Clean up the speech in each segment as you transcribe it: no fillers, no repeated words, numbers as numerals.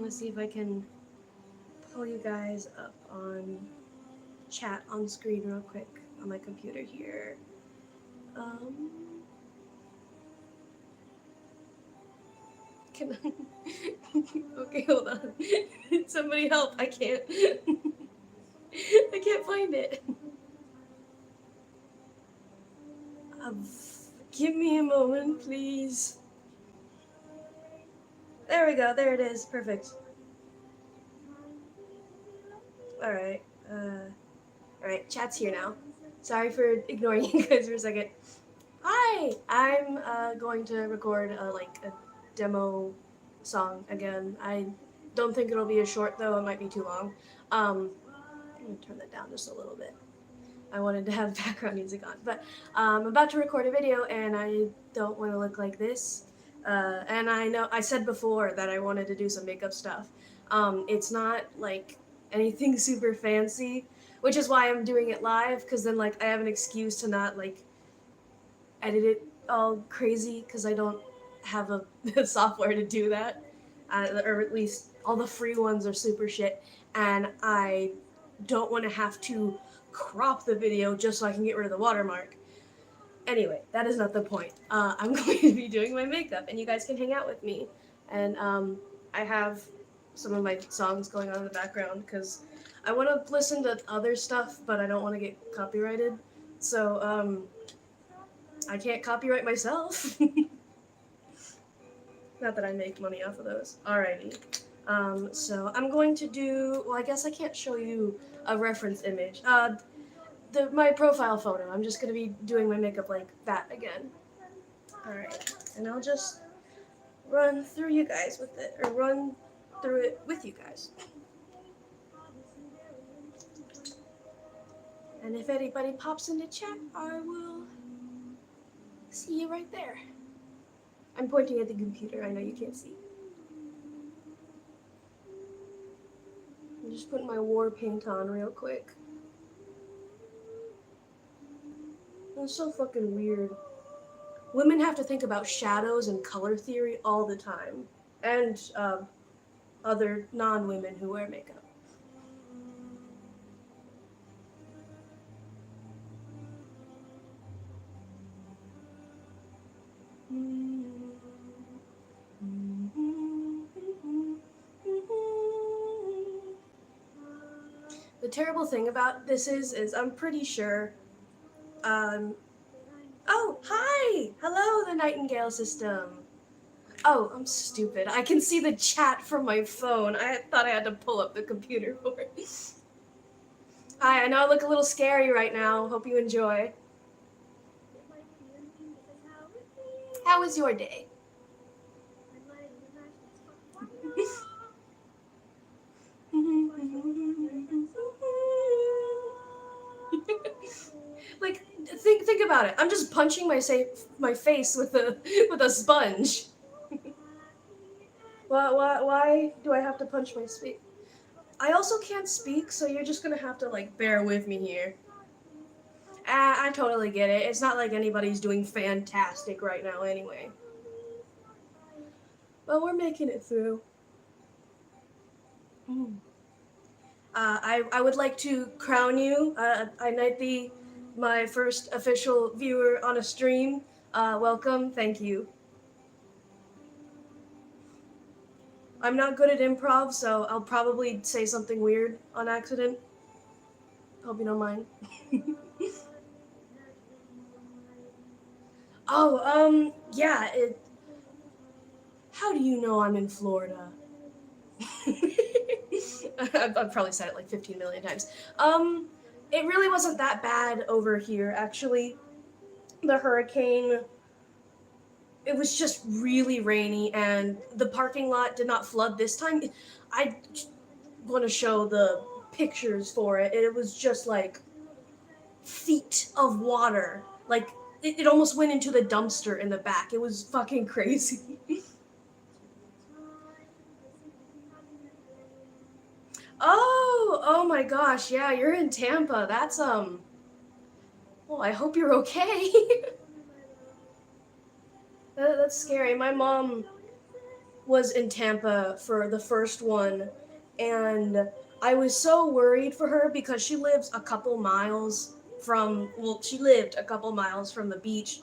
to see if I can pull you guys up on chat on screen real quick on my computer here. Um, can I? Okay, hold on. Somebody help! I can't. I can't find it. Um, Give me a moment, please. There we go. There it is. Perfect. All right. All right. Chat's here now. Sorry for ignoring you guys for a second. Hi. I'm going to record like a demo song again. I don't think it'll be as short though. It might be too long. I'm gonna turn that down just a little bit. I wanted to have background music on, but I'm about to record a video and I don't want to look like this. And I know I said before that I wanted to do some makeup stuff. It's not like anything super fancy, which is why I'm doing it live, because then like I have an excuse to not like edit it all crazy because I don't have a software to do that, or at least all the free ones are super shit, and I don't want to have to crop the video just so I can get rid of the watermark. Anyway, that is not the point. I'm going to be doing my makeup, and you guys can hang out with me. And I have some of my songs going on in the background because I want to listen to other stuff, but I don't want to get copyrighted. So I can't copyright myself. Not that I make money off of those. Alrighty. So I'm going to do. Well, I guess I can't show you a reference image. My profile photo. I'm just gonna be doing my makeup like that again. Alright, and I'll just run through you guys with it, or run through it with you guys. And if anybody pops into chat, I will see you right there. I'm pointing at the computer, I know you can't see. I'm just putting my war paint on real quick. It's so fucking weird. Women have to think about shadows and color theory all the time. And other non-women who wear makeup. The terrible thing about this is I'm pretty sure, oh, hi! Hello, the Nightingale system. Oh, I'm stupid. I can see the chat from my phone. I thought I had to pull up the computer for it. Hi, I know I look a little scary right now. Hope you enjoy. How was your day? Like, think about it. I'm just punching my face with a sponge. Why do I have to punch my face? I also can't speak, so you're just gonna have to like bear with me here. I totally get it. It's not like anybody's doing fantastic right now anyway. But we're making it through. I would like to crown you. I might be my first official viewer on a stream. Welcome, thank you. I'm not good at improv, so I'll probably say something weird on accident. Hope you don't mind. Oh, yeah, how do you know I'm in Florida? I've probably said it like 15 million times. It really wasn't that bad over here, actually. The hurricane, it was just really rainy, and the parking lot did not flood this time. I want to show the pictures for it. It was just like feet of water. Like, it almost went into the dumpster in the back. It was fucking crazy. Oh my gosh, yeah, you're in Tampa. That's, well, I hope you're okay. That's scary. My mom was in Tampa for the first one, and I was so worried for her because she lives a couple miles from, well, she lived a couple miles from the beach.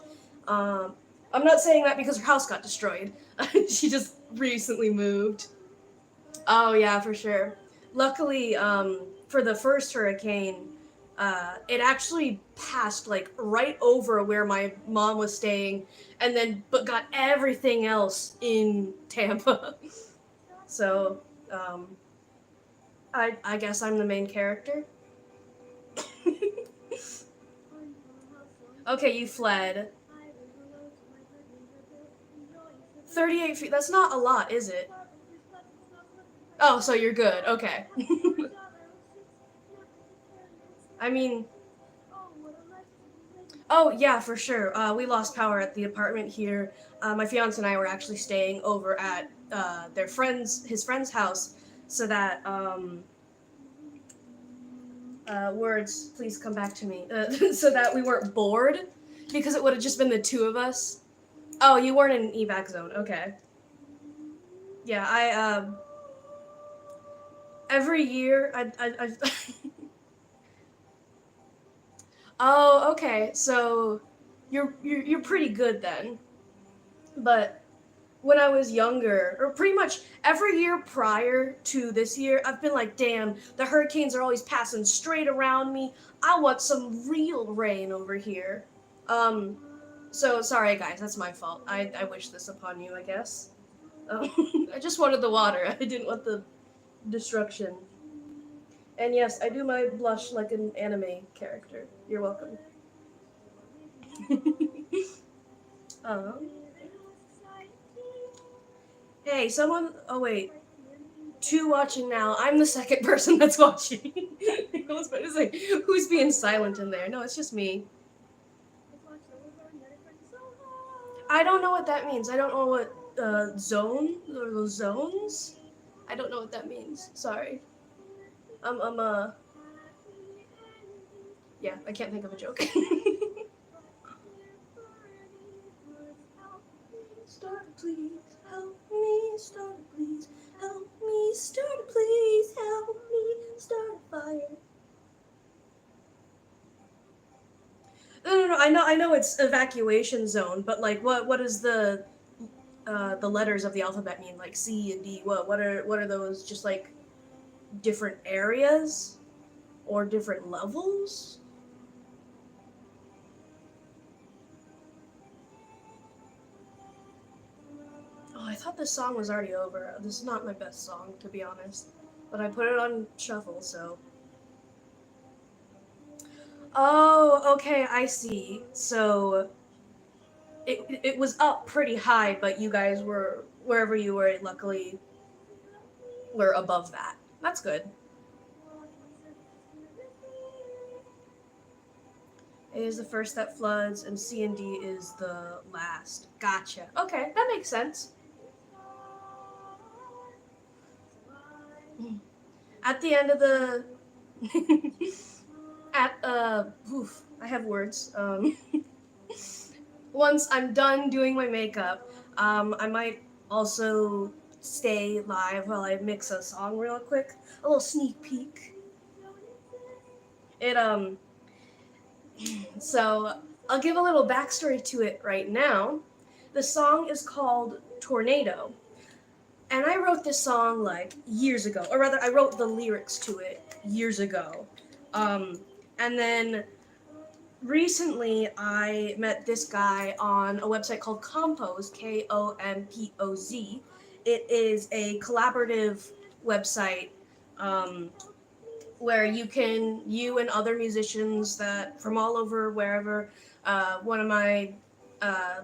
Um, I'm not saying that because her house got destroyed. She just recently moved. Oh yeah, for sure. Luckily, for the first hurricane, it actually passed like right over where my mom was staying, and then but got everything else in Tampa. So, um, I guess I'm the main character. Okay, you fled. 38 feet. That's not a lot, is it? Oh, so you're good. Okay. I mean, oh yeah, for sure. We lost power at the apartment here. My fiance and I were actually staying over at his friend's house, so that words, please come back to me. So that we weren't bored, because it would have just been the two of us. Oh, you weren't in an evac zone. Okay. Yeah, I every year I Oh, okay. So you're pretty good then. But when I was younger, or pretty much every year prior to this year, I've been like, damn, the hurricanes are always passing straight around me. I want some real rain over here. Um, so sorry guys, that's my fault. I wish this upon you, I guess. I just wanted the water. I didn't want the destruction. And yes, I do my blush like an anime character. You're welcome. um, hey, someone. Oh wait, two watching now. I'm the second person that's watching. I was about to say, who's being silent in there? No, it's just me. I don't know what that means. I don't know what zone or those zones. I don't know what that means. Sorry. I'm yeah. I can't think of a joke. Starter, please help me. Starter, please help me. Starter, please help me. Start a fire. No. I know it's evacuation zone, but like, what is the letters of the alphabet mean? Like C and D. What are those? Just like different areas or different levels? Oh, I thought this song was already over. This is not my best song, to be honest. But I put it on shuffle, so. Oh, okay, I see. So it was up pretty high, but you guys were wherever you were. Luckily, were above that. That's good. A is the first that floods, and C and D is the last. Gotcha. Okay, that makes sense. At the end of the at oof, I have words. Once I'm done doing my makeup, I might also stay live while I mix a song real quick. A little sneak peek. It so I'll give a little backstory to it right now. The song is called Tornado. And I wrote this song like years ago, or rather, I wrote the lyrics to it years ago. Um, and then recently, I met this guy on a website called Compose, Kompoz. It is a collaborative website um, where you and other musicians that from all over, wherever, one of my,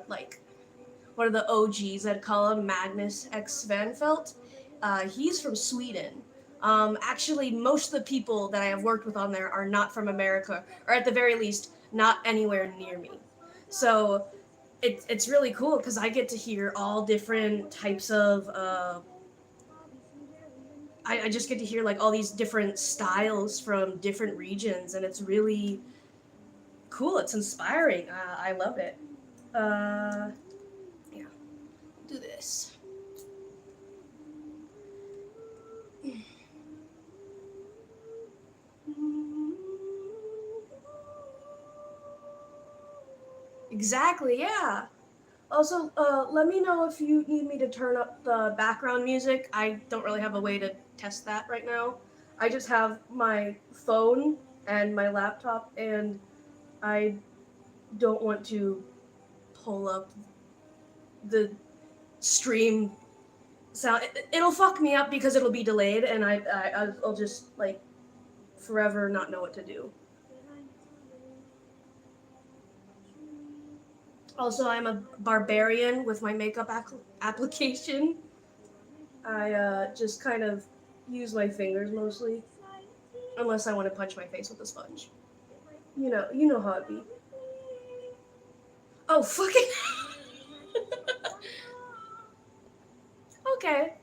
like, one of the OGs, I'd call him Magnus X Vanfelt. He's from Sweden. Actually, most of the people that I have worked with on there are not from America, or at the very least, not anywhere near me. So it's really cool because I get to hear all different types of. I just get to hear like all these different styles from different regions, and it's really cool. It's inspiring. I love it. Yeah, do this. Exactly, yeah. Also, let me know if you need me to turn up the background music. I don't really have a way to test that right now. I just have my phone and my laptop, and I don't want to pull up the stream sound. It'll fuck me up because it'll be delayed, and I'll just like forever not know what to do. Also, I'm a barbarian with my makeup application. I just kind of use my fingers mostly, unless I want to punch my face with a sponge. You know how it be. Oh, fucking. Okay.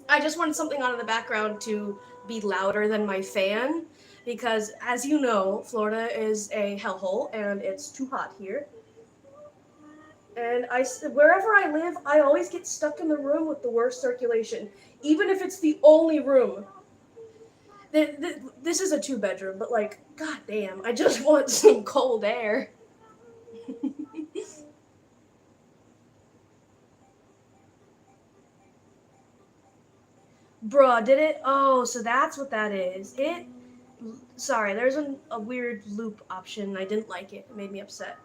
I just wanted something on in the background to be louder than my fan, because as you know, Florida is a hellhole and it's too hot here. And wherever I live, I always get stuck in the room with the worst circulation, even if it's the only room. This is a two-bedroom, but like, goddamn, I just want some cold air. Bruh, did it? Oh, so that's what that is. Sorry, there's a weird loop option. I didn't like it. It made me upset.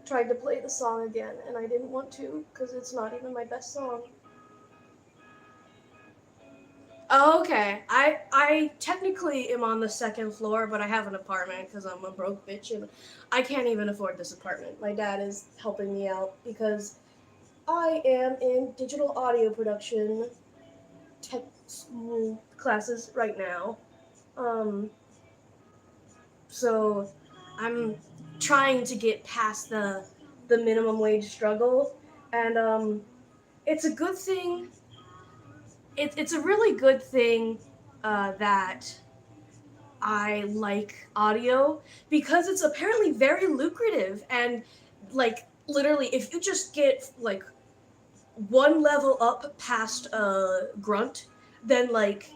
Tried to play the song again, and I didn't want to, because it's not even my best song. Oh, okay. I technically am on the second floor, but I have an apartment because I'm a broke bitch and I can't even afford this apartment. My dad is helping me out because I am in digital audio production tech classes right now. Um, so I'm trying to get past the minimum wage struggle, and it's a good thing. It's a really good thing that I like audio because it's apparently very lucrative, and like literally if you just get like one level up past grunt, then like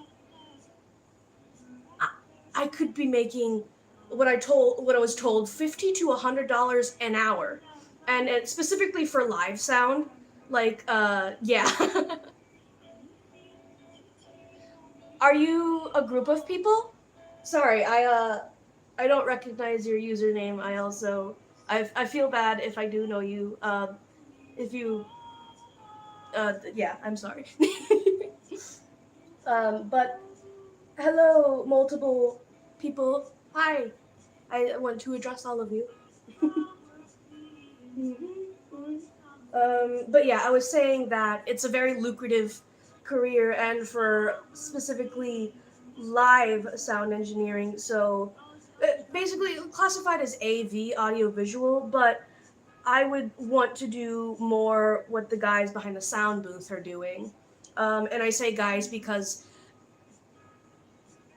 I, I could be making what I was told $50 to $100 an hour, and specifically for live sound, like yeah. Are you a group of people? Sorry, I don't recognize your username. I feel bad if I do know you. If you yeah, I'm sorry. But hello, multiple people. Hi. I want to address all of you. But yeah, I was saying that it's a very lucrative career, and for specifically live sound engineering. So basically classified as AV, audio visual, but I would want to do more what the guys behind the sound booth are doing. And I say guys because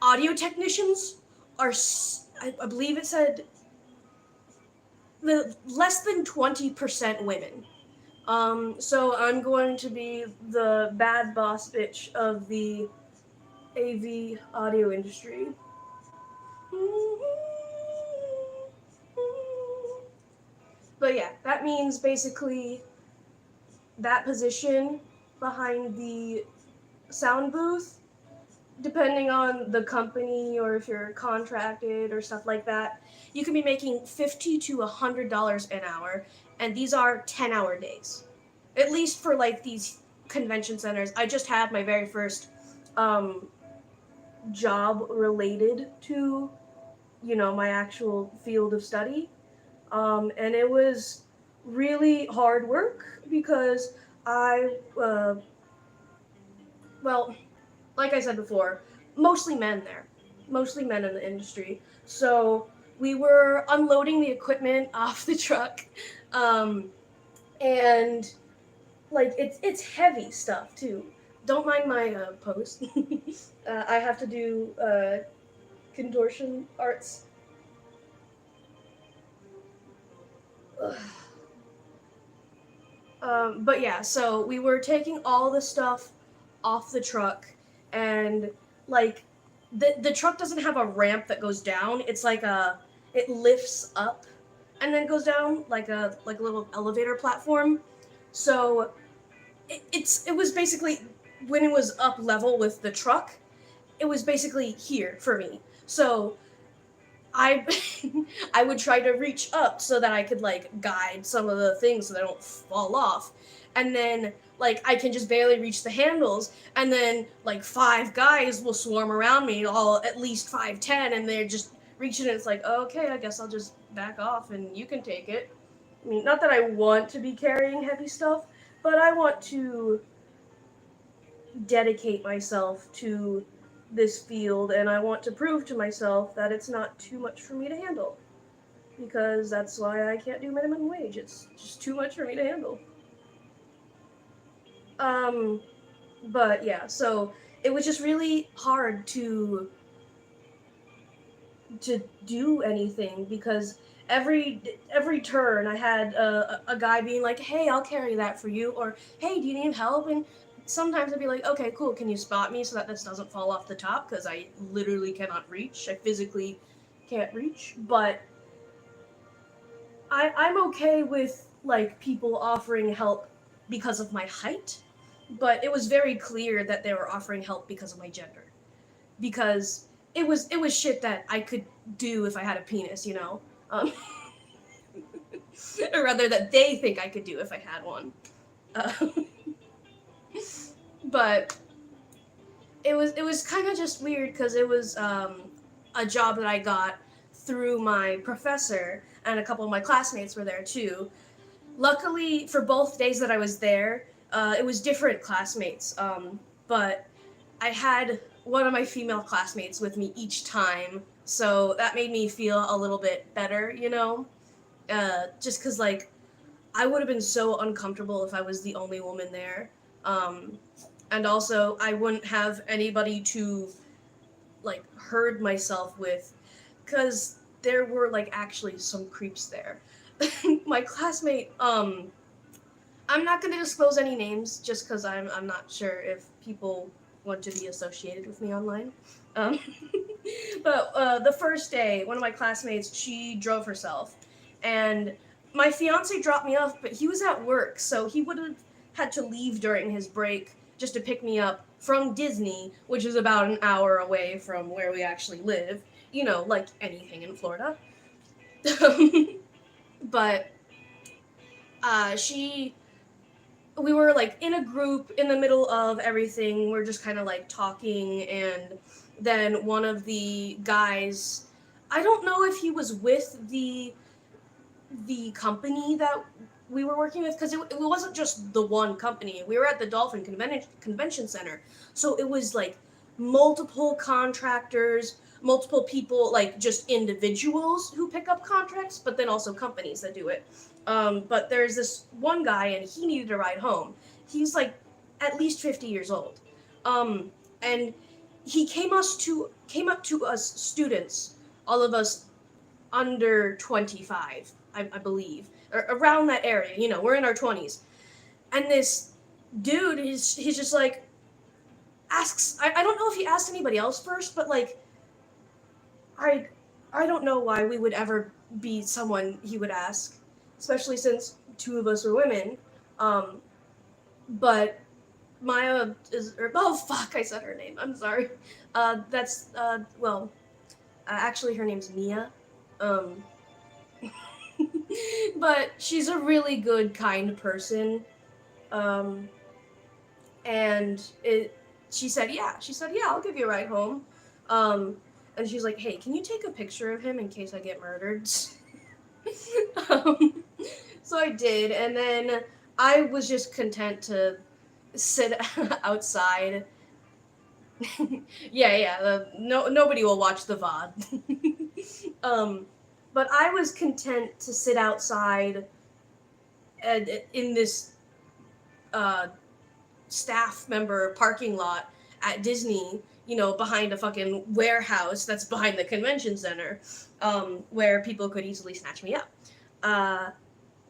audio technicians are, I believe it said, the less than 20% women. So I'm going to be the bad boss bitch of the AV audio industry. But yeah, that means basically that position behind the sound booth, depending on the company or if you're contracted or stuff like that, you can be making $50 to $100 an hour, and these are 10-hour days. At least for like these convention centers. I just had my very first um, job related to, my actual field of study. And it was really hard work because well, like I said before, mostly men there, mostly men in the industry. So we were unloading the equipment off the truck, um, and like it's heavy stuff too. Don't mind my post. I have to do contortion arts. Ugh. But yeah, so we were taking all the stuff off the truck, and like the truck doesn't have a ramp that goes down. it lifts up and then goes down like a little elevator platform. So it was basically when it was up level with the truck, it was basically here for me. So I I would try to reach up so that I could like guide some of the things so they don't fall off. And then like I can just barely reach the handles and then like five guys will swarm around me, all at least 5'10", and they're just reaching and it's like, okay, I guess I'll just back off and you can take it. I mean, not that I want to be carrying heavy stuff, but I want to dedicate myself to this field and I want to prove to myself that it's not too much for me to handle. Because that's why I can't do minimum wage. It's just too much for me to handle. Um, but yeah, so it was just really hard to do anything because every turn I had a guy being like, "Hey, I'll carry that for you," or "Hey, do you need help?" And sometimes I'd be like, "Okay, cool. Can you spot me so that this doesn't fall off the top?" Because I literally cannot reach. I physically can't reach. But I'm okay with like people offering help because of my height, but it was very clear that they were offering help because of my gender. Because it was shit that I could do if I had a penis, you know, or rather that they think I could do if I had one. Uh, but it was kind of just weird because it was a job that I got through my professor, and a couple of my classmates were there too. Luckily, for both days that I was there, it was different classmates. But I had one of my female classmates with me each time, so that made me feel a little bit better, you know. Just because like I would have been so uncomfortable if I was the only woman there. Um, and also, I wouldn't have anybody to like herd myself with, because there were like actually some creeps there. My classmate, I'm not going to disclose any names just because I'm not sure if people want to be associated with me online. Um, but the first day, one of my classmates, she drove herself, and my fiance dropped me off, but he was at work, so he would have had to leave during his break just to pick me up from Disney, which is about an hour away from where we actually live. You know, like anything in Florida. But she we were like in a group in the middle of everything. We're just kind of like talking, and then one of the guys, I don't know if he was with the company that we were working with, because it wasn't just the one company. We were at the Dolphin Convention Center, so it was like multiple contractors, multiple people, like just individuals who pick up contracts, but then also companies that do it. But there's this one guy, and he needed a ride home. He's like at least 50 years old, and he came up to us students, all of us under 25, I believe, or around that area. You know, we're in our 20s, and this dude, he's just like asks. I don't know if he asked anybody else first, but like I I don't know why we would ever be someone he would ask, especially since two of us are women. Um, but Maya is, or, oh fuck, I said her name. I'm sorry. That's well, actually her name's Mia. Um, but she's a really good, kind person. Um, and she said, yeah. She said, yeah, I'll give you a ride home. Um, and she's like, hey, can you take a picture of him in case I get murdered? um, so I did, and then I was just content to sit outside. Yeah. No, nobody will watch the VOD. But I was content to sit outside and in this uh, staff member parking lot at Disney, you know, behind a fucking warehouse that's behind the convention center, where people could easily snatch me up. Uh,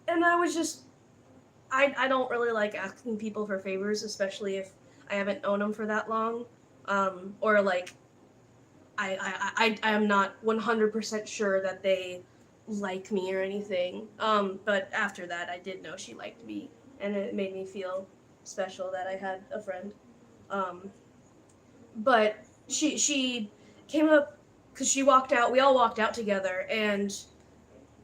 and I was just, I don't really like asking people for favors, especially if I haven't known them for that long. Or like, I am not 100% sure that they like me or anything. But after that, I did know she liked me, and it made me feel special that I had a friend. Um, but she came up because she walked out. We all walked out together, and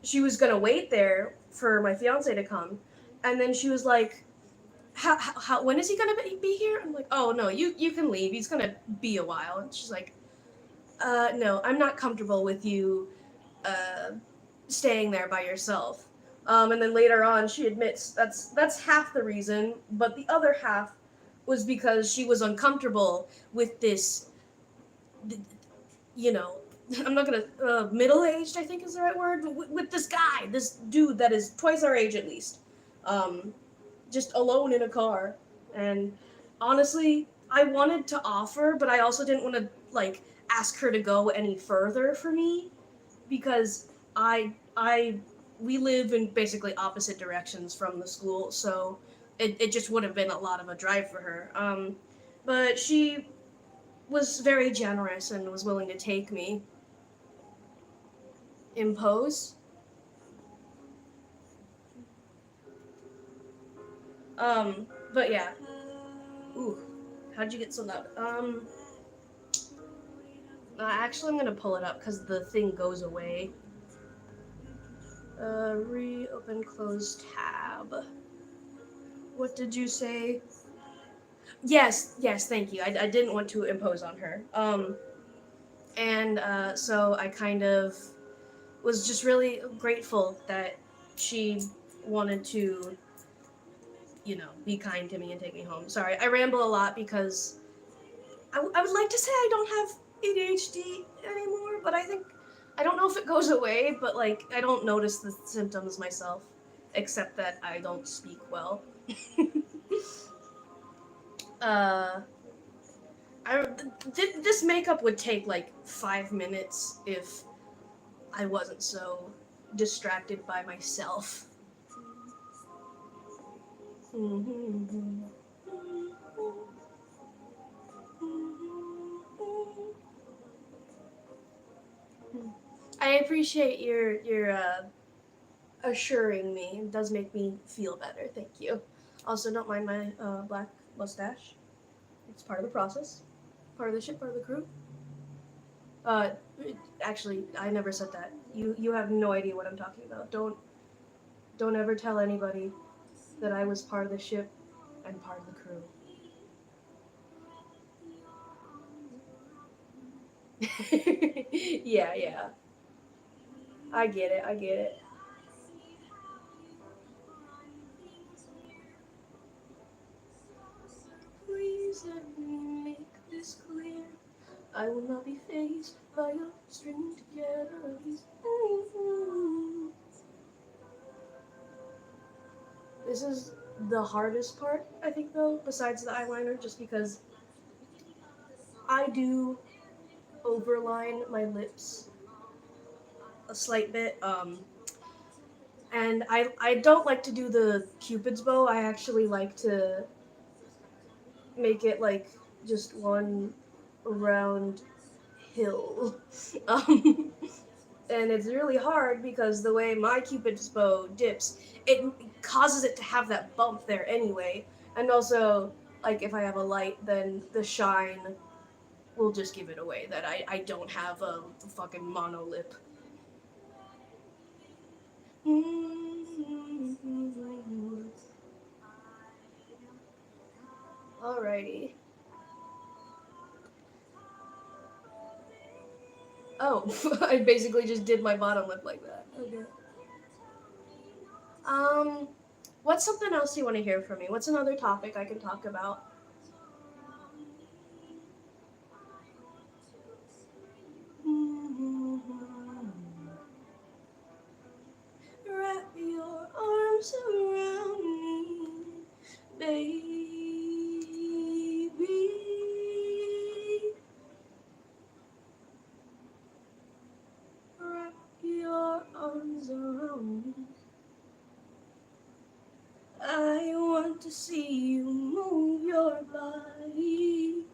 she was gonna wait there for my fiance to come, and then she was like, how when is he gonna be here? I'm like, oh no, you can leave. He's gonna be a while. And she's like, no, I'm not comfortable with you uh, staying there by yourself. And then later on, she admits that's half the reason, but the other half was because she was uncomfortable with this, you know, I'm not gonna middle aged. I think is the right word. With this guy, this dude that is twice our age at least, um, just alone in a car. And honestly, I wanted to offer, but I also didn't want to like ask her to go any further for me because I we live in basically opposite directions from the school, so it just would have been a lot of a drive for her. But she was very generous and was willing to take me. Impose. But yeah. Ooh, how'd you get so loud? Actually, I'm gonna pull it up because the thing goes away. Reopen, close tab. What did you say? Yes, thank you. I didn't want to impose on her. And so I kind of was just really grateful that she wanted to, be kind to me and take me home. Sorry, I ramble a lot because I would like to say I don't have ADHD anymore, but I don't know if it goes away, but like I don't notice the symptoms myself, except that I don't speak well. uh, this makeup would take like 5 minutes if I wasn't so distracted by myself. I appreciate your assuring me. It does make me feel better. Thank you. Also, don't mind my black mustache. It's part of the process. Part of the ship. Part of the crew. Uh, actually, I never said that. You have no idea what I'm talking about. Don't ever tell anybody that I was part of the ship and part of the crew. Yeah. I get it. I get it. Please let me make this clear. I will not be phased by your string together. This is the hardest part, I think, though, besides the eyeliner, just because I do overline my lips a slight bit. And I don't like to do the Cupid's bow. I actually like to make it like just one round hill. Um, and it's really hard because the way my Cupid's bow dips, it causes it to have that bump there anyway. And also, like if I have a light, then the shine will just give it away that I don't have a fucking mono lip. Alrighty. Oh, I basically just did my bottom lip like that. Okay. Um, what's something else you want to hear from me? What's another topic I can talk about? Wrap your arms around me, baby. Wrap your arms around me. I want to see you move your body.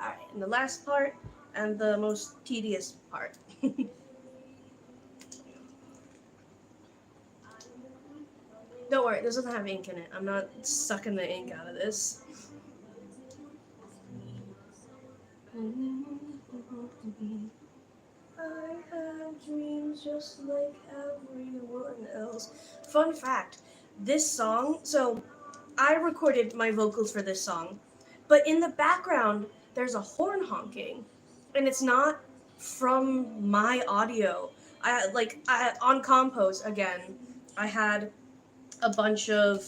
Alright, and the last part, and the most tedious part. Don't worry, this doesn't have ink in it. I'm not sucking the ink out of this. I have dreams just like everyone else. Fun fact, this song, so I recorded my vocals for this song, but in the background there's a horn honking, and it's not from my audio. I on Compose again, I had a bunch of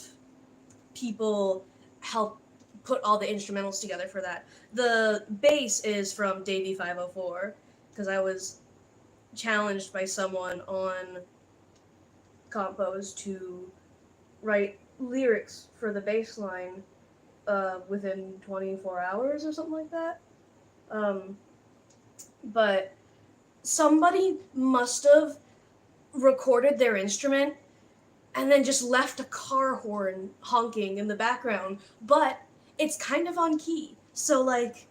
people help put all the instrumentals together for that. The bass is from Davey 504 because I was challenged by someone on Compose to write lyrics for the bass line within 24 hours or something like that. Um, but somebody must have recorded their instrument and then just left a car horn honking in the background, but it's kind of on key. So, like,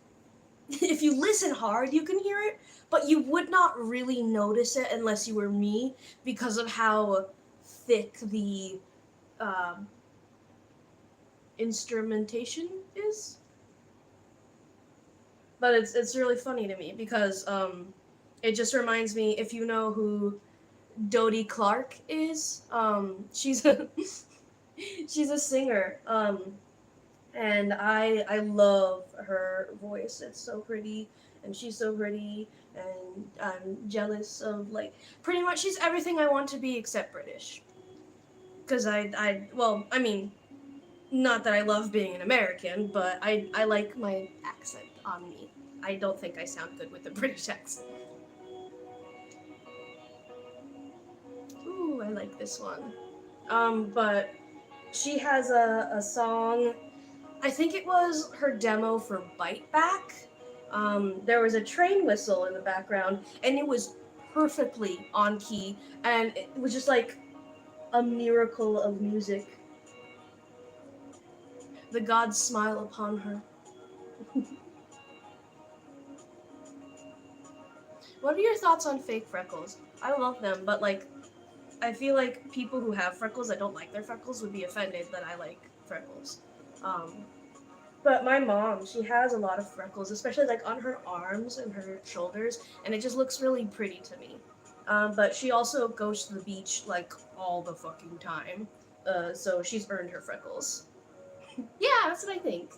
if you listen hard, you can hear it, but you would not really notice it unless you were me because of how thick the um, instrumentation is. But it's really funny to me because it just reminds me, if you know who Dodie Clark is, she's a she's a singer, and I love her voice. It's so pretty, and she's so pretty, and I'm jealous of, like, pretty much she's everything I want to be except British. Because well, I mean, not that I love being an American, but I like my accent on me. I don't think I sound good with a British accent. Ooh, I like this one. But she has a song, I think it was her demo for Bite Back. There was a train whistle in the background, and it was perfectly on key, and it was just like a miracle of music. The gods smile upon her. What are your thoughts on fake freckles? I love them, but like, I feel like people who have freckles that don't like their freckles would be offended that I like freckles. Um, but my mom, she has a lot of freckles, especially like on her arms and her shoulders, and it just looks really pretty to me. But she also goes to the beach like all the fucking time, so she's earned her freckles. Yeah, that's what I think.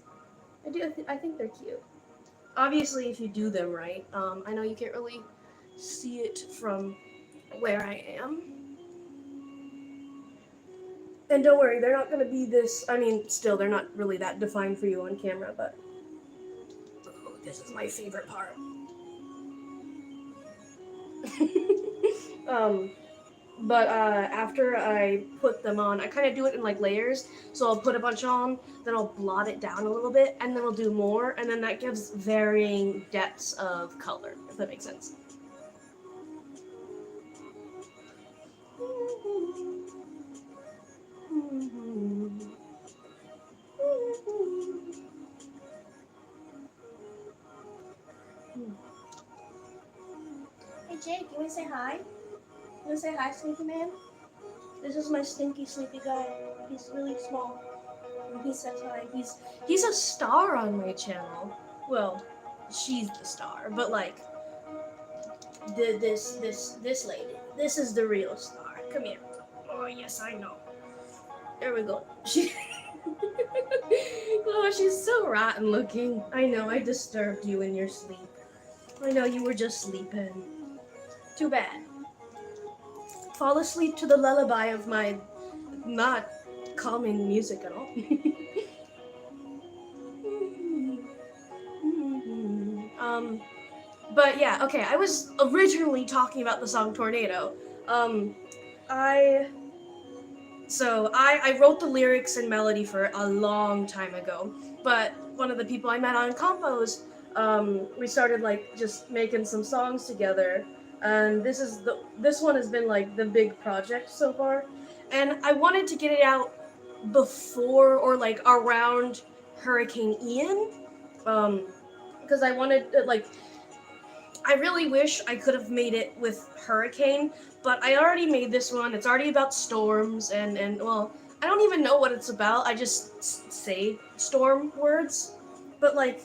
I do. I think they're cute. Obviously, if you do them right, I know you can't really see it from where I am. And don't worry, they're not going to be this. I mean, still, they're not really that defined for you on camera, but oh, this is my favorite part. um, but after I put them on, I kind of do it in like layers. So I'll put a bunch on, then I'll blot it down a little bit, and then I'll do more, and then that gives varying depths of color, if that makes sense. Hey Jake, you wanna say hi? You wanna say hi, Sneaky Man? This is my stinky sleepy guy. He's really small. And he says hi. He's a star on my channel. Well, she's the star, but like this lady. This is the real star. Come here. Oh yes, I know. There we go. She oh, she's so rotten looking. I know I disturbed you in your sleep. I know you were just sleeping. Too bad. Fall asleep to the lullaby of my not calming music at all. um, but yeah, okay. I was originally talking about the song Tornado. Um, I I wrote the lyrics and melody for a long time ago, but one of the people I met on Compose, we started like just making some songs together, and this one has been like the big project so far, and I wanted to get it out before or like around Hurricane Ian, because I wanted like I really wish I could have made it with Hurricane, but I already made this one. It's already about storms, and well, I don't even know what it's about. I just say storm words. But, like,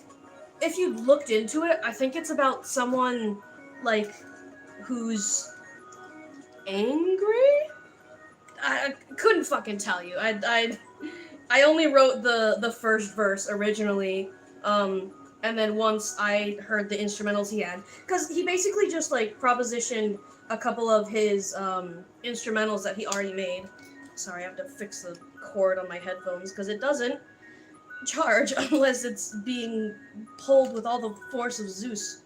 if you looked into it, I think it's about someone, like, who's angry? I couldn't fucking tell you. I only wrote the first verse originally, and then once I heard the instrumentals he had, because he basically just like propositioned a couple of his instrumentals that he already made. Sorry, I have to fix the cord on my headphones because it doesn't charge unless it's being pulled with all the force of Zeus.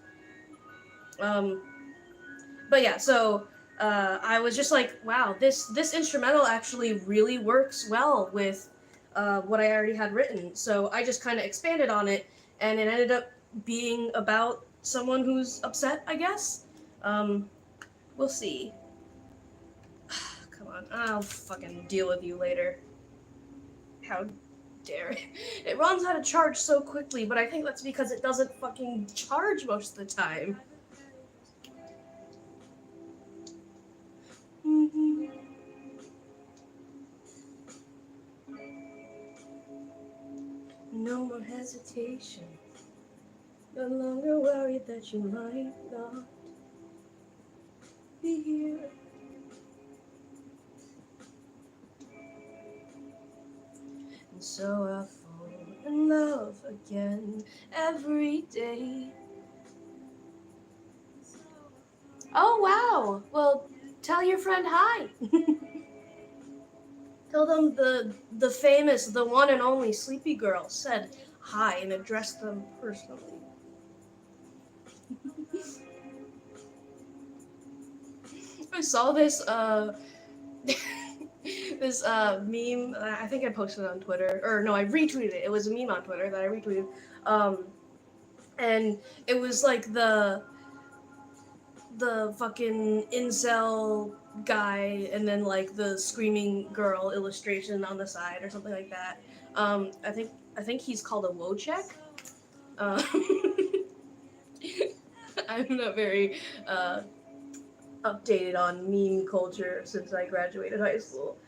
Um, but yeah, so I was just like, wow, this instrumental actually really works well with what I already had written. So I just kind of expanded on it, and it ended up being about someone who's upset, I guess. Um, we'll see. Come on, I'll fucking deal with you later. How dare it? It runs out of charge so quickly, but I think that's because it doesn't fucking charge most of the time. No more hesitation. No longer worried that you might not be here. And so I fall in love again every day. Oh wow! Well, tell your friend hi. Tell them the famous, the one and only Sleepy Girl said hi and addressed them personally. I saw this this meme. I think I posted it on Twitter, or no, I retweeted it. It was a meme on Twitter that I retweeted, and it was like the fucking incel guy, and then like the screaming girl illustration on the side or something like that. I think he's called a Wojciech. Uh, I'm not very updated on meme culture since I graduated high school.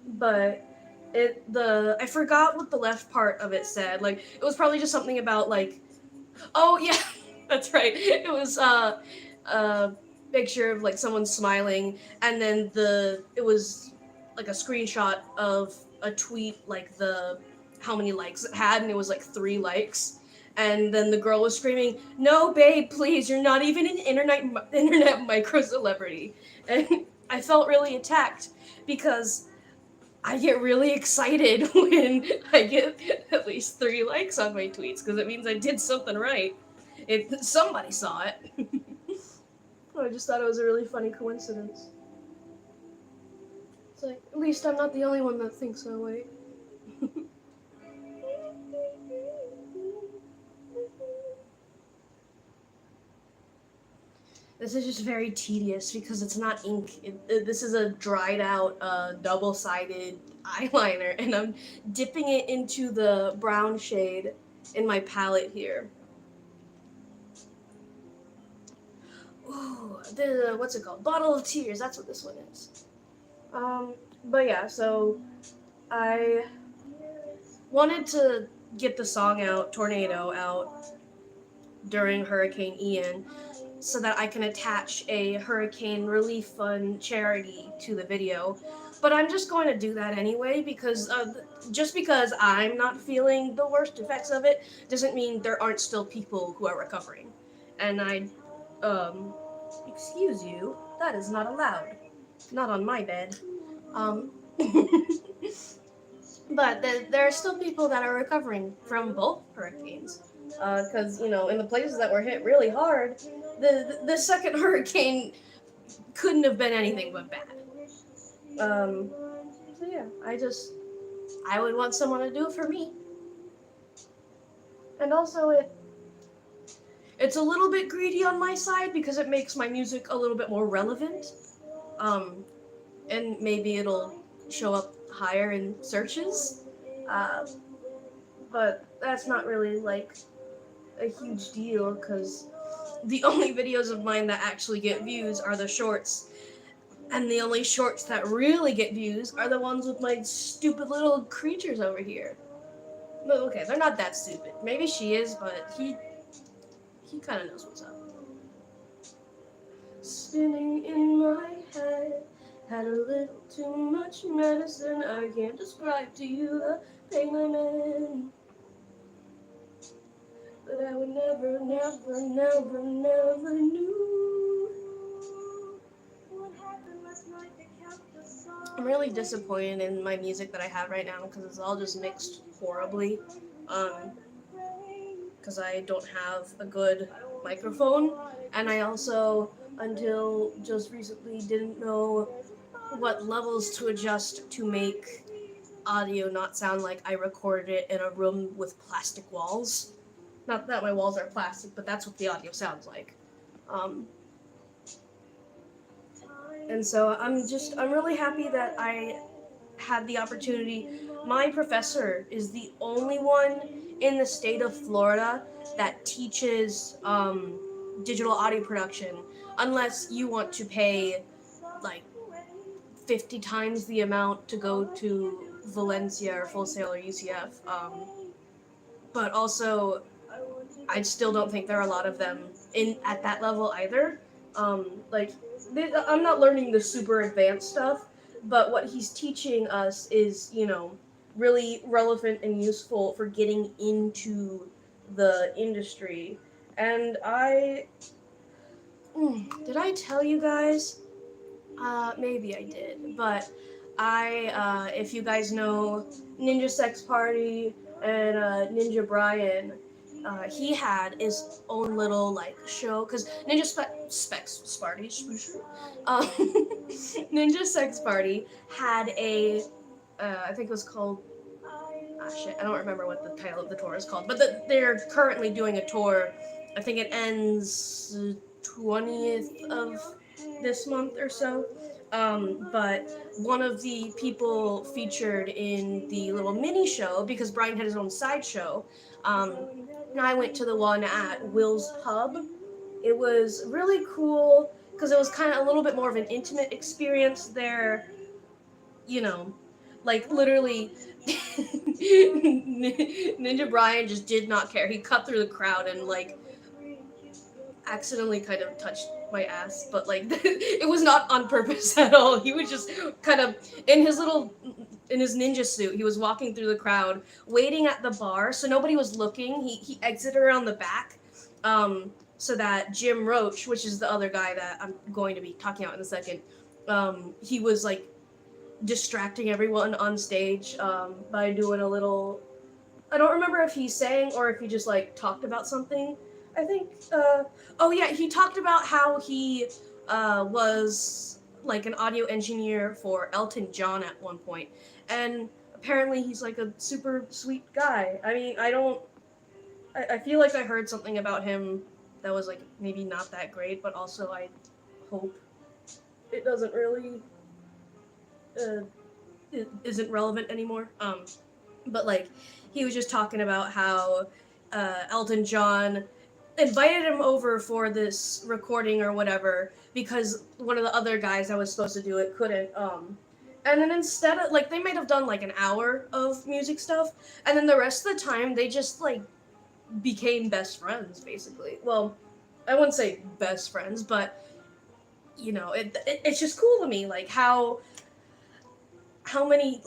But I forgot what the left part of it said. Like it was probably just something about like, oh yeah, that's right. It was a picture of like someone smiling, and then it was like a screenshot of a tweet, like the how many likes it had, and it was like 3 likes. And then the girl was screaming, "No, babe, please! You're not even an internet micro celebrity." And I felt really attacked because I get really excited when I get at least 3 likes on my tweets because it means I did something right. Somebody saw it. I just thought it was a really funny coincidence. It's like, at least I'm not the only one that thinks that way. This is just very tedious because it's not ink. This is a dried out, double-sided eyeliner, and I'm dipping it into the brown shade in my palette here. Ooh, what's it called? Bottle of Tears. That's what this one is. But yeah, so I wanted to get the song out, Tornado, out during Hurricane Ian, so that I can attach a hurricane relief fund charity to the video. But I'm just going to do that anyway because just because I'm not feeling the worst effects of it doesn't mean there aren't still people who are recovering. And excuse you, that is not allowed. Not on my bed. Um, but there are still people that are recovering from both hurricanes. Because, in the places that were hit really hard, the second hurricane couldn't have been anything but bad. So yeah, I would want someone to do it for me. And also it's a little bit greedy on my side because it makes my music a little bit more relevant. And maybe it'll show up higher in searches. But that's not really like a huge deal because the only videos of mine that actually get views are the shorts. And the only shorts that really get views are the ones with my stupid little creatures over here. Well, okay, they're not that stupid. Maybe she is, but he kind of knows what's up. Spinning in my head, had a little too much medicine. I can't describe to you the pain I'm in. But I would never, never, never, never knew what happened last night. I'm really disappointed in my music that I have right now because it's all just mixed horribly. Because I don't have a good microphone, and I also, until just recently, didn't know what levels to adjust to make audio not sound like I recorded it in a room with plastic walls. Not that my walls are plastic, but that's what the audio sounds like. And so I'm really happy that I had the opportunity. My professor is the only one in the state of Florida that teaches digital audio production, unless you want to pay like 50 times the amount to go to Valencia or Full Sail or UCF. But also, I still don't think there are a lot of them in at that level either. I'm not learning the super advanced stuff, but what he's teaching us is, really relevant and useful for getting into the industry. And did I tell you guys? Maybe I did, but if you guys know Ninja Sex Party and Ninja Brian, he had his own little show because Ninja Sex Party had a I think it was called I don't remember what the title of the tour is called, but they're currently doing a tour. I think it ends 20th of this month or so. But one of the people featured in the little mini show, because Brian had his own side show, I went to the one at Will's Pub. It was really cool because it was kind of a little bit more of an intimate experience there. Literally, Ninja Brian just did not care. He cut through the crowd and accidentally kind of touched my ass, but it was not on purpose at all. He was just kind of in his ninja suit. He was walking through the crowd, waiting at the bar, so nobody was looking. He exited around the back, so that Jim Roach, which is the other guy that I'm going to be talking about in a second, he was distracting everyone on stage by doing a little. I don't remember if he sang or if he just talked about something. I think. He talked about how he was an audio engineer for Elton John at one point, and apparently he's a super sweet guy. I mean, I feel like I heard something about him that was maybe not that great, but also I hope it doesn't really it isn't relevant anymore. But he was just talking about how Elton John invited him over for this recording or whatever because one of the other guys that was supposed to do it couldn't. And then instead of they might have done an hour of music stuff, and then the rest of the time they just became best friends basically. Well, I wouldn't say best friends, but it's just cool to me how many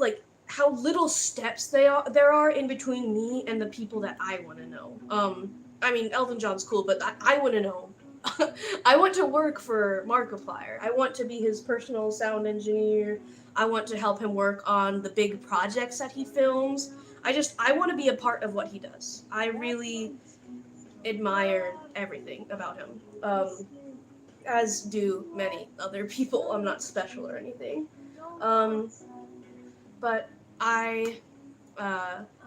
how little steps there are in between me and the people that I want to know. I mean, Elton John's cool, but I want to know. I want to work for Markiplier. I want to be his personal sound engineer. I want to help him work on the big projects that he films. I want to be a part of what he does. I really admire everything about him, as do many other people. I'm not special or anything. But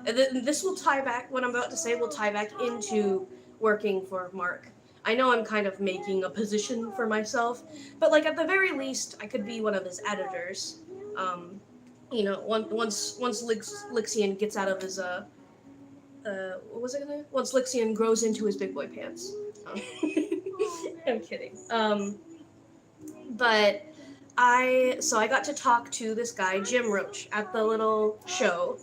this will tie back, what I'm about to say will tie back into working for Mark. I know I'm kind of making a position for myself, but at the very least, I could be one of his editors. Once Lixian gets out of his what was it gonna? Once Lixian grows into his big boy pants. I'm kidding. But I got to talk to this guy, Jim Roach, at the little show,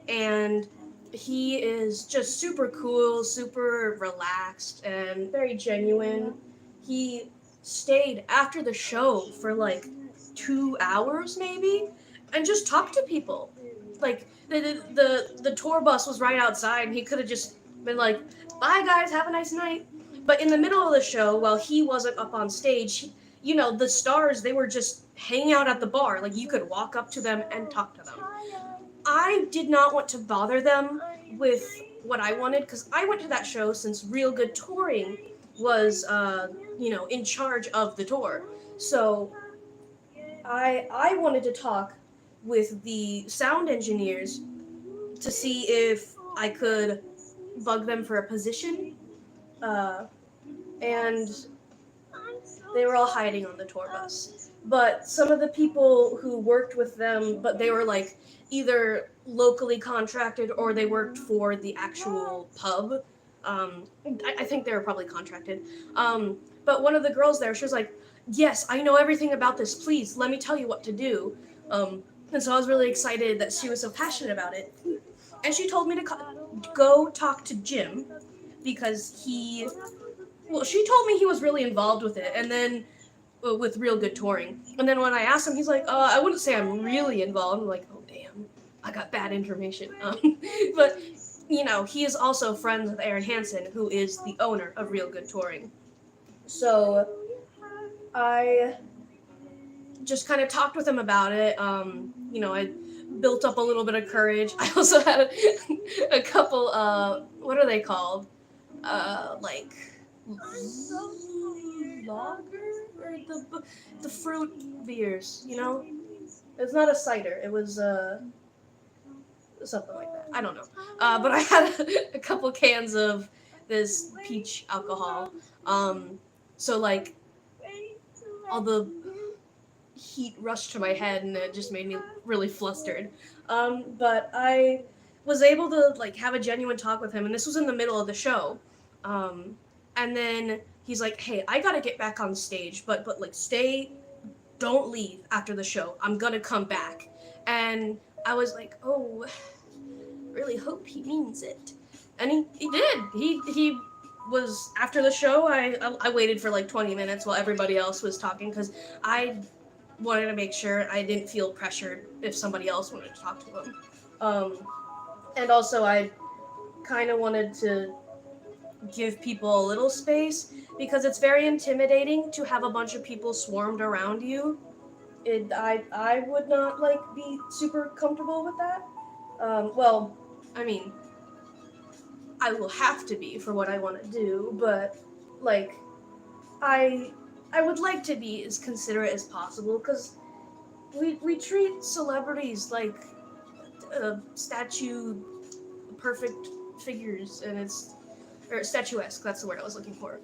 and he is just super cool, super relaxed, and very genuine. He stayed after the show for like 2 hours maybe, and just talked to people. Like the tour bus was right outside, and he could have just been like, "Bye guys, have a nice night." But in the middle of the show, while he wasn't up on stage, the stars, they were just hanging out at the bar. Like, you could walk up to them and talk to them. I did not want to bother them with what I wanted, because I went to that show since Real Good Touring was, in charge of the tour. So I wanted to talk with the sound engineers to see if I could bug them for a position. And they were all hiding on the tour bus. But some of the people who worked with them, but they were like either locally contracted or they worked for the actual pub. I think they were probably contracted. But one of the girls there, she was like, "Yes, I know everything about this. Please, let me tell you what to do." And so I was really excited that she was so passionate about it. And she told me to go talk to Jim because she told me he was really involved with it, and then with Real Good Touring. And then when I asked him, he's like, I wouldn't say I'm really involved. I'm like, oh damn, I got bad information. But he is also friends with Aaron Hansen, who is the owner of Real Good Touring. So I just kind of talked with him about it. I built up a little bit of courage. I also had a couple, what are they called? Like lager, or the fruit beers. It's not a cider. It was something like that. I don't know. But I had a couple cans of this peach alcohol. So like all the heat rushed to my head, and it just made me really flustered. But I was able to like have a genuine talk with him, and this was in the middle of the show. And then he's like, "Hey, I gotta get back on stage, but like stay, don't leave after the show. I'm gonna come back." And I was like, "Oh, really hope he means it." And he did. He was after the show. I waited for like 20 minutes while everybody else was talking, because I wanted to make sure I didn't feel pressured if somebody else wanted to talk to him. And also I kind of wanted to give people a little space, because it's very intimidating to have a bunch of people swarmed around you. I would not be super comfortable with that. Well, I mean, I will have to be for what I want to do, but like I would like to be as considerate as possible, because we treat celebrities like statue perfect figures, and or statuesque, that's the word I was looking for.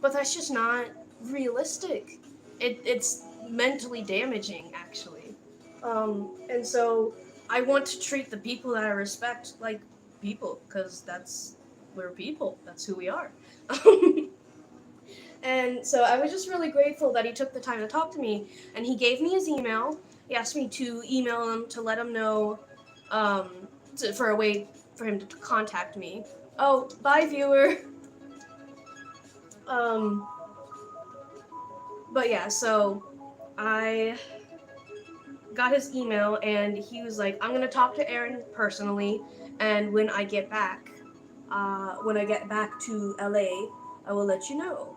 But that's just not realistic. It's mentally damaging, actually. And so I want to treat the people that I respect like people, because we're people. That's who we are. And so I was just really grateful that he took the time to talk to me, and he gave me his email. He asked me to email him to let him know, for a way for him to contact me. Oh, bye, viewer. But yeah, so I got his email, and he was like, "I'm gonna talk to Aaron personally, and when I get back to LA, I will let you know."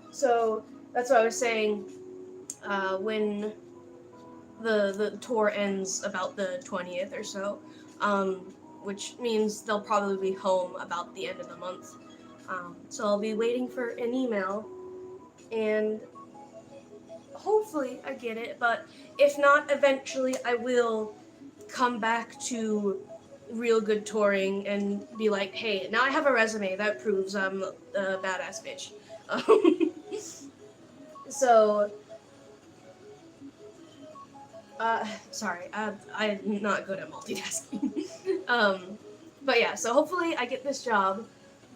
So that's what I was saying. When the tour ends about the 20th or so, which means they'll probably be home about the end of the month. So I'll be waiting for an email, and hopefully I get it, but if not, eventually I will come back to Real Good Touring and be like, "Hey, now I have a resume that proves I'm a badass bitch." So, sorry, I'm not good at multitasking. But yeah, so hopefully I get this job,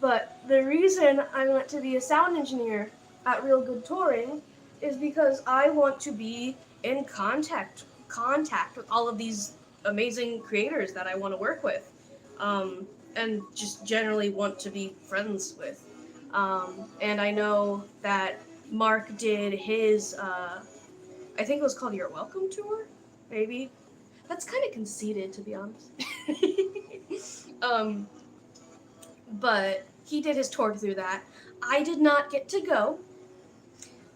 But the reason I want to be a sound engineer at Real Good Touring is because I want to be in contact with all of these amazing creators that I want to work with, and just generally want to be friends with. And I know that Mark did his, I think it was called Your Welcome Tour, maybe. That's kind of conceited, to be honest. um, but he did his tour through that. I did not get to go,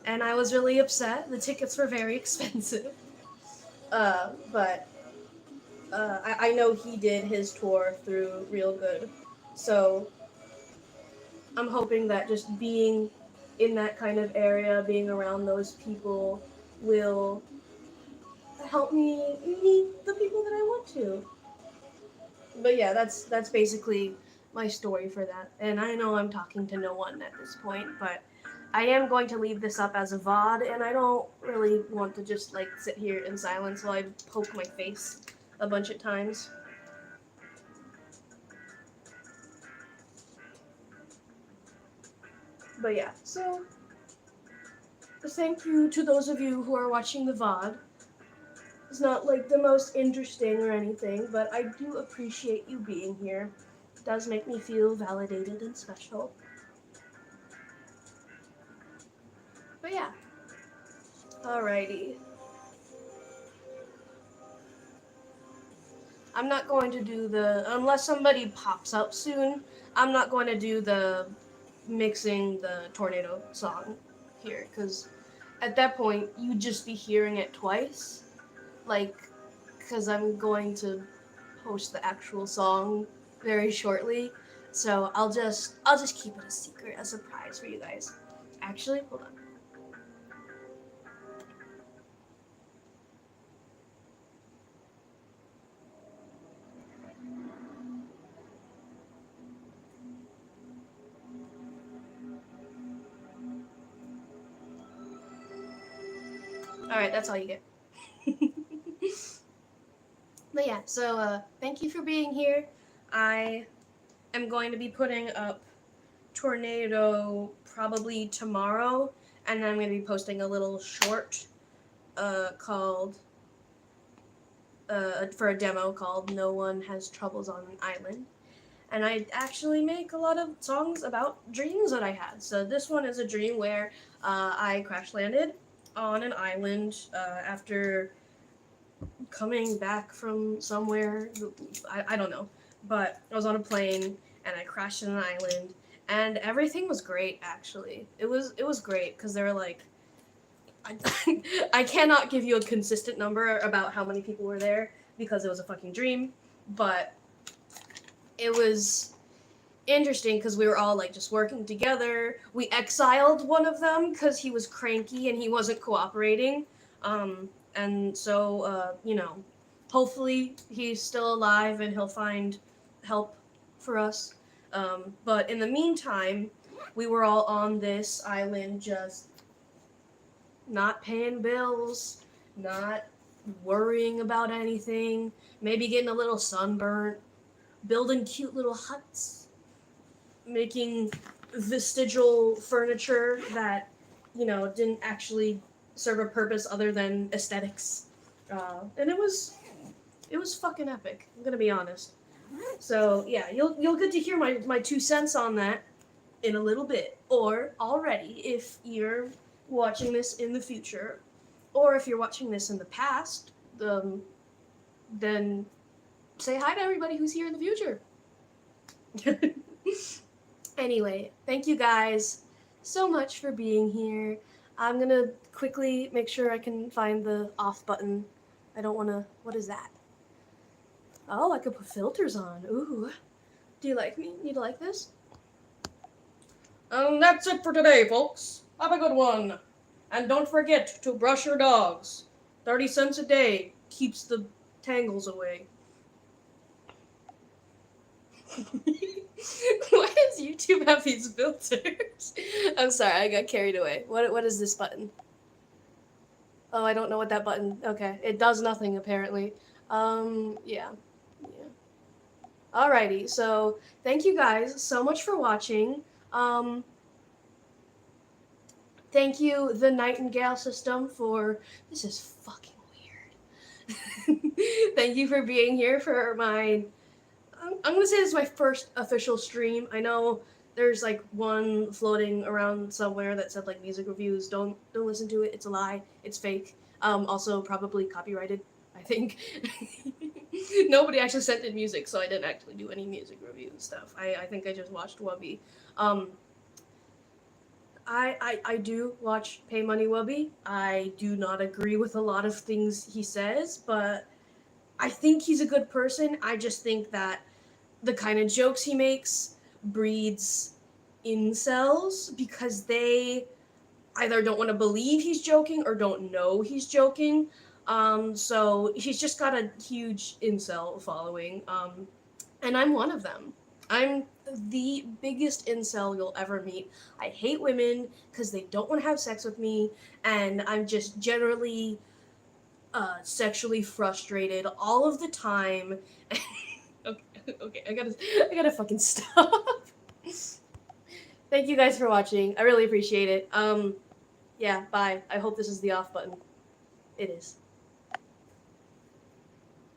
and I was really upset. The tickets were very expensive. But I know he did his tour through Real Good. So I'm hoping that just being in that kind of area, being around those people, will help me meet the people that I want to. But yeah, that's basically my story for that. And I know I'm talking to no one at this point, but I am going to leave this up as a VOD, and I don't really want to just like sit here in silence while I poke my face a bunch of times. But yeah, so thank you to those of you who are watching the VOD. It's not like the most interesting or anything, but I do appreciate you being here. It does make me feel validated and special. But yeah, alrighty. I'm not going to do unless somebody pops up soon, I'm not going to do the mixing the tornado song here, because at that point, you'd just be hearing it twice. Like, because I'm going to post the actual song very shortly. So I'll just keep it a secret, a surprise for you guys. Actually, hold on. Alright, that's all you get. But yeah, so thank you for being here. I am going to be putting up Tornado probably tomorrow, and then I'm going to be posting a little short called for a demo called No One Has Troubles on an Island. And I actually make a lot of songs about dreams that I had. So this one is a dream where I crash landed on an island after coming back from somewhere. I don't know. But I was on a plane and I crashed on an island, and everything was great. Actually, it was great because they were like, I cannot give you a consistent number about how many people were there because it was a fucking dream, but it was interesting because we were all like just working together. We exiled one of them because he was cranky and he wasn't cooperating. And so, hopefully he's still alive and he'll find help for us. But in the meantime, we were all on this island just not paying bills, not worrying about anything, maybe getting a little sunburnt, building cute little huts, making vestigial furniture that, didn't actually serve a purpose other than aesthetics. And it was fucking epic. I'm gonna be honest. So yeah, you'll get to hear my 2 cents on that in a little bit, or already if you're watching this in the future, or if you're watching this in the past, then say hi to everybody who's here in the future. Anyway, thank you guys so much for being here. I'm gonna quickly make sure I can find the off button. I don't wanna. What is that? Oh, I could put filters on. Ooh. Do you like me? You like this? That's it for today, folks. Have a good one. And don't forget to brush your dogs. 30 cents a day keeps the tangles away. Why does YouTube have these filters? I'm sorry, I got carried away. What is this button? Oh, I don't know what that button. Okay, it does nothing apparently. Yeah. Alrighty, so thank you guys so much for watching. Um, Thank you, the Nightingale system, for this is fucking weird. Thank you for being here for my. I'm gonna say this is my first official stream. I know there's like one floating around somewhere that said like music reviews. Don't listen to it. It's a lie. It's fake. Also probably copyrighted. I think. Nobody actually sent in music, so I didn't actually do any music review stuff. I think I just watched Wubby. Um, I do watch Pay Money Wubby. I do not agree with a lot of things he says, but I think he's a good person. I just think that the kind of jokes he makes breeds incels because they either don't want to believe he's joking or don't know he's joking. So he's just got a huge incel following. And I'm one of them. I'm the biggest incel you'll ever meet. I hate women because they don't want to have sex with me, and I'm just generally sexually frustrated all of the time. Okay, okay, I gotta fucking stop. Thank you guys for watching. I really appreciate it. Yeah, bye. I hope this is the off button. It is.